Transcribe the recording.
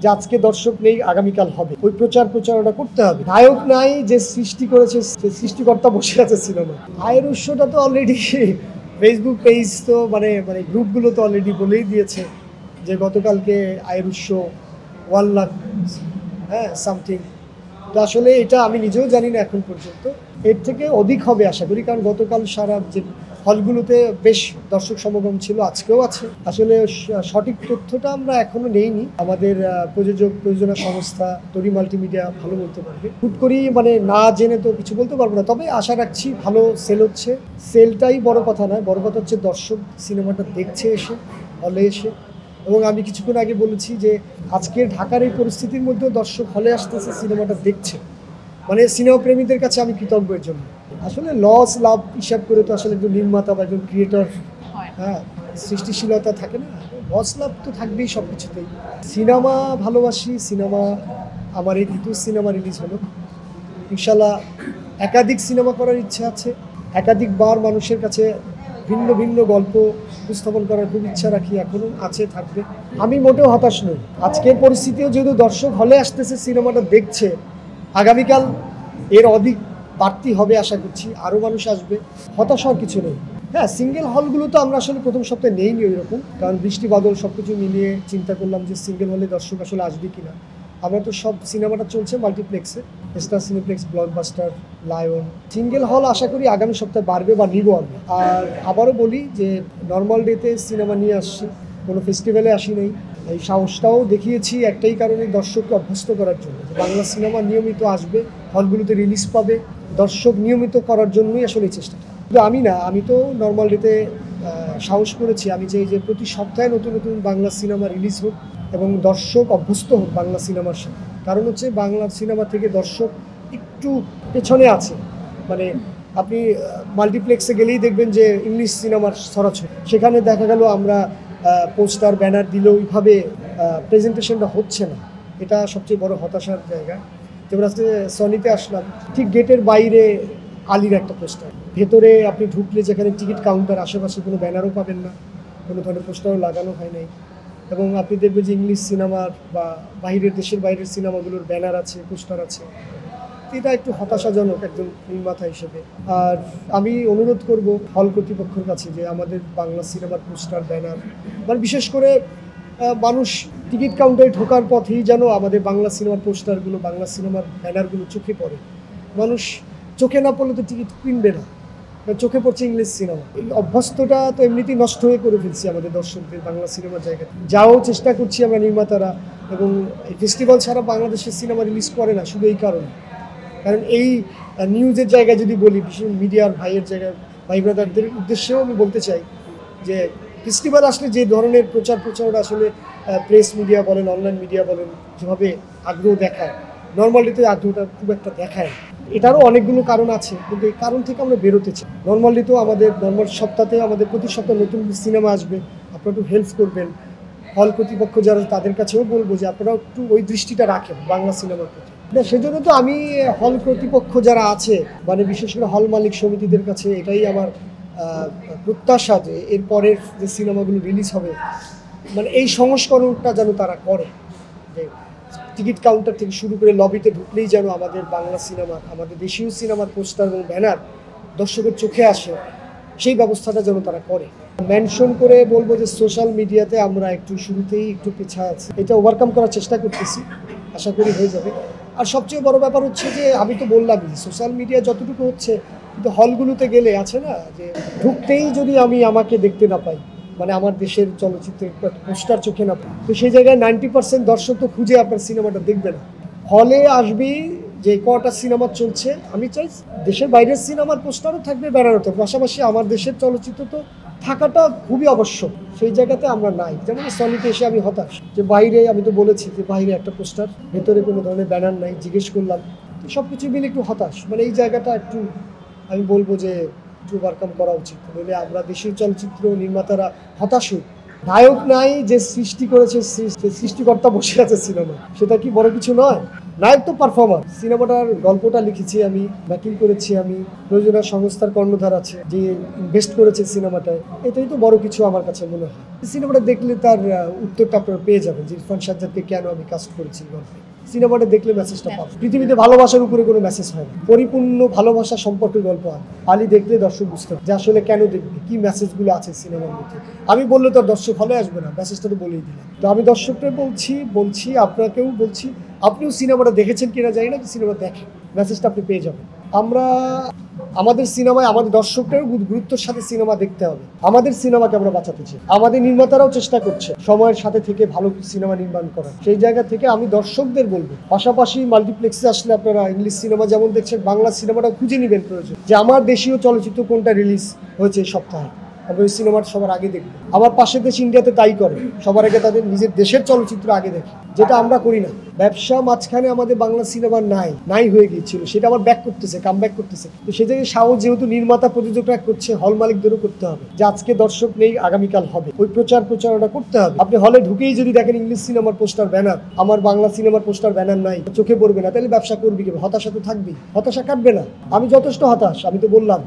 যে আজকে দর্শক নেই আগামীকাল হবে, ওই প্রচারণা করতে হবে। নায়ক নাই, যে সৃষ্টি করেছে সে সৃষ্টিকর্তা বসে আছে সিনেমা। আয়ের উৎসটা তো অলরেডি ফেসবুক পেজ তো মানে গ্রুপগুলো তো অলরেডি বলেই দিয়েছে যে গতকালকে আয়ের উৎস 1 লাখ সামথিং। তো আসলে এটা আমি নিজেও জানি না এখন পর্যন্ত, এর থেকে অধিক হবে আশা করি, কারণ গতকাল সারা যে হলগুলোতে বেশ দর্শক সমাগম ছিল, আজকেও আছে। আসলে সঠিক তথ্যটা আমরা এখনো নেইনি, আমাদের প্রযোজনা সংস্থা তরি মাল্টিমিডিয়া ভালো বলতে পারবে। হুট করেই মানে না জেনে তো কিছু বলতে পারবো না, তবে আশা রাখছি ভালো সেল হচ্ছে। সেলটাই বড় কথা নয়, বড় কথা হচ্ছে দর্শক সিনেমাটা দেখছে এসে, হলে এসে। এবং আমি কিছুক্ষণ আগে বলেছি যে আজকের ঢাকার এই পরিস্থিতির মধ্যেও দর্শক হলে আসতেছে, সিনেমাটা দেখছে, মানে সিনেমা প্রেমীদের কাছে আমি কৃতজ্ঞ এর জন্য। আসলে লস লাভ হিসাব করে তো আসলে একজন নির্মাতা বা একজন ক্রিয়েটর সৃষ্টিশীলতা থাকে না, লস লাভ তো থাকবেই সব কিছুতেই। সিনেমা ভালোবাসি, সিনেমা আমার এই দ্বিতীয় সিনেমা রিলিজ হলো, ইনশাল্লাহ একাধিক সিনেমা করার ইচ্ছা আছে, একাধিকবার মানুষের কাছে ভিন্ন ভিন্ন গল্প উপস্থাপন করার খুব ইচ্ছা রাখি, এখনও আছে, থাকবে। আমি মোটেও হতাশ নই। আজকের পরিস্থিতিও যেহেতু দর্শক হলে আসতেছে, সিনেমাটা দেখছে, আগামীকাল এর অধিক বাড়তি হবে আশা করছি, আরও মানুষ আসবে, হতাশ হওয়ার কিছু নেই। হ্যাঁ, সিঙ্গেল হলগুলো তো আমরা আসলে প্রথম সপ্তাহে নেইনি ওই রকম, কারণ বৃষ্টি বাদল সব কিছু মিলিয়ে চিন্তা করলাম যে সিঙ্গেল হলে দর্শক আসলে আসবে কিনা। আমরা তো সব সিনেমাটা চলছে মাল্টিপ্লেক্সে, star cineplex, blockbuster, lion. Single hall আশা করি আগামী সপ্তাহে বাড়বে বা নিব আমি। আর আবারও বলি যে নর্মাল ডেতে সিনেমা নিয়ে আসছি, কোনো ফেস্টিভ্যালে আসি নেই। এই সাহসটাও দেখিয়েছি একটাই কারণে, দর্শককে অভ্যস্ত করার জন্য, বাংলা সিনেমা নিয়মিত আসবে, হলগুলোতে রিলিজ পাবে, দর্শক নিয়মিত করার জন্যই আসলে এই চেষ্টাটা। কিন্তু আমি তো নর্মাল ডেতে সাহস করেছি, আমি চাই যে প্রতি সপ্তাহে নতুন নতুন বাংলা সিনেমা রিলিজ হোক এবং দর্শক অভ্যস্ত হোক বাংলা সিনেমার সাথে। কারণ হচ্ছে বাংলা সিনেমা থেকে দর্শক একটু পেছনে আছে, মানে আপনি মাল্টিপ্লেক্সে গেলেই দেখবেন যে ইংলিশ সিনেমার ছড়াছড়ি, সেখানে দেখা গেল আমরা পোস্টার ব্যানার দিলেও ওইভাবে প্রেজেন্টেশনটা হচ্ছে না, এটা সবচেয়ে বড় হতাশার জায়গা। যেমন আজকে সনিতে আসলাম, ঠিক গেটের বাইরে আলীর একটা পোস্টার, ভেতরে আপনি ঢুকলে যেখানে টিকিট কাউন্টার, আশেপাশে কোনো ব্যানারও পাবেন না, কোনো ধরনের পোস্টারও লাগানো হয় নাই। এবং আপনি দেখবেন যে ইংলিশ সিনেমার বা দেশের বাইরের সিনেমাগুলোর ব্যানার আছে, পোস্টার আছে। এটা একটু হতাশাজনক একজন নির্মাতা হিসেবে। আর আমি অনুরোধ করব হল কর্তৃপক্ষের কাছে যে আমাদের বাংলা সিনেমার পোস্টার, ব্যানার, মানে বিশেষ করে মানুষ টিকিট কাউন্টারে ঢোকার পথেই যেন আমাদের বাংলা সিনেমার পোস্টারগুলো, বাংলা সিনেমার ব্যানারগুলো চোখে পড়ে। মানুষ চোখে না পড়লে তো টিকিট কিনবে না, চোখে পড়ছে ইংলিশ সিনেমা। এই অভ্যস্তটা তো এমনিতেই নষ্ট হয়ে করে ফেলছি আমাদের দর্শকদের বাংলা সিনেমার জায়গায়। যাও চেষ্টা করছি আমরা নির্মাতারা, এবং এই ফেস্টিভ্যাল ছাড়া বাংলাদেশের সিনেমা রিলিজ করে না শুধু এই কারণে। কারণ এই নিউজের জায়গায় যদি বলি, বিশেষ মিডিয়ার ভাইয়ের জায়গায়, ভাই ব্রাদারদের উদ্দেশ্যেও আমি বলতে চাই যে ফেস্টিভ্যাল আসলে যে ধরনের প্রচারণা আসলে প্রেস মিডিয়া বলেন, অনলাইন মিডিয়া বলেন, যেভাবে আগ্রহ দেখায়, নর্মালিতে আগ্রহটা খুব একটা দেখায়। এটারও অনেকগুলো কারণ আছে, কিন্তু এই কারণ থেকে আমরা বেরোতে চাই। নর্মালিতেও আমাদের সপ্তাহে আমাদের প্রতি সপ্তাহে নতুন সিনেমা আসবে, আপনারা একটু হেল্প করবেন। হল কর্তৃপক্ষ যারা, তাদের কাছেও বলবো যে আপনারা একটু ওই দৃষ্টিটা রাখেন বাংলা সিনেমার প্রতি। সেজন্য তো আমি হল কর্তৃপক্ষ যারা আছে, মানে বিশেষ করে হল মালিক সমিতিদের কাছে এটাই আমার প্রত্যাশা যে এর পরের যে সিনেমাগুলো রিলিজ হবে, মানে এই সংস্করণটা যেন তারা করে, যে টিকিট কাউন্টার থেকে শুরু করে লবিতে ঢুকলেই যেন আমাদের বাংলা সিনেমার, আমাদের দেশীয় সিনেমার পোস্টার এবং ব্যানার দর্শকের চোখে আসে, সেই ব্যবস্থাটা যেন তারা করে। মেনশন করে বলবো যে সোশ্যাল মিডিয়াতে আমরা একটু শুরুতেই একটু পিছায় আছি, এটা ওভারকাম করার চেষ্টা করতেছি, আশা করি হয়ে যাবে। আর সবচেয়ে বড় ব্যাপার হচ্ছে যে আমি তো বললামই, সোশ্যাল মিডিয়া যতটুকু হচ্ছে, কিন্তু হলগুলোতে গেলে আছে না, যে ঢুকতেই যদি আমি আমাকে দেখতে না পাই, মানে আমার দেশের চলচ্চিত্রের পোস্টার চোখে না পাই, তো সেই জায়গায় 90% দর্শক তো খুঁজে আপনার সিনেমাটা দেখবে না। হলে আসবি যে কটা সিনেমা চলছে, আমি চাই দেশের বাইরের সিনেমার পোস্টারও থাকবে, ব্যানারও থাকবে, পাশাপাশি আমার দেশের চলচ্চিত্র তো থাকাটা খুবই আবশ্যক। সেই জায়গাতে আমরা নাই। যেমন সনিতে এসে আমি হতাশ যে বাইরে, আমি তো বলেছি যে বাইরে একটা পোস্টার, ভেতরে কোনো ধরনের ব্যানার নাই, জিজ্ঞেস করলাম, তো সব কিছু মিলে একটু হতাশ। মানে এই জায়গাটা একটু আমি বলবো যে একটু ওভারকাম করা উচিত, নইলে আমরা দেশের চলচ্চিত্র নির্মাতারা হতাশ হই। নায়ক নাই, যে সৃষ্টি করেছে সে সৃষ্টিকর্তা বসে আছে সিনেমা, সেটা কি বড় কিছু নয়? নায়ক তো পারফর্মার। সিনেমাটার গল্পটা লিখেছি আমি, ব্যাকিং করেছি আমি, প্রযোজনা সংস্থার কর্ণধার আছে যে ইনভেস্ট করেছে সিনেমাটায়, এটাই তো বড় কিছু আমার কাছে মনে হয়। সিনেমাটা দেখলে তার উত্তরটা আপনারা পেয়ে যাবেন যে ইরফান সাজ্জাদকে কেন আমি কাস্ট করেছি গল্পে। সিনেমাটা দেখলে মেসেজটা পাবেন। পৃথিবীতে ভালোবাসার উপরে কোনো মেসেজ হয় না, পরিপূর্ণ ভালোবাসা সম্পর্কের গল্প হয়। আলী দেখলে দর্শক বুঝতে পারে যে আসলে কেন দেখবে, কি মেসেজগুলো আছে সিনেমার মধ্যে। আমি বললে তো আর দর্শক হলে আসবে না, মেসেজটা তো বলেই দিলাম। তো আমি দর্শককে বলছি আপনাকেও বলছি, আপনিও সিনেমাটা দেখেছেন কিনা জানি না, সিনেমা দেখেন, মেসেজটা আপনি পেয়ে যাবেন। আমরা আমাদের সিনেমায় আমাদের দর্শকদেরও গুরুত্বের সাথে সিনেমা দেখতে হবে। আমাদের সিনেমাকে আমরা বাঁচাতে চাই, আমাদের নির্মাতারাও চেষ্টা করছে সময়ের সাথে থেকে ভালো সিনেমা নির্মাণ করার। সেই জায়গা থেকে আমি দর্শকদের বলবো, পাশাপাশি মাল্টিপ্লেক্সে আসলে আপনারা ইংলিশ সিনেমা যেমন দেখছেন, বাংলা সিনেমাটা খুঁজে নেবেন প্রয়োজন, যে আমার দেশীয় চলচ্চিত্র কোনটা রিলিজ হয়েছে এই সপ্তাহে, আমি ওই সিনেমাটা সবার আগে দেখবো। আমার পাশের দেশ ইন্ডিয়াতে তাই করে, সবার আগে তাদের নিজের দেশের চলচ্চিত্র আগে দেখে, যেটা আমরা করি না। ব্যবসা মাঝখানে আমাদের বাংলা সিনেমা নাই হয়ে গিয়েছিল, সেটা আবার ব্যাক করতেছে, কাম ব্যাক করতেছে। তো সেই জায়গায় সাহস যেহেতু নির্মাতা প্রযোজকরা করছে, হল মালিকদেরও করতে হবে যে আজকে দর্শক নেই, আগামীকাল হবে, ওই প্রচারণা করতে হবে। আপনি হলে ঢুকেই যদি দেখেন ইংলিশ সিনেমার পোস্টার ব্যানার, আমার বাংলা সিনেমার পোস্টার ব্যানার নাই, চোখে পড়বে না, তাহলে ব্যবসা করবি কি? হতাশা তো থাকবেই, হতাশা কাটবে না। আমি যথেষ্ট হতাশ, আমি তো বললাম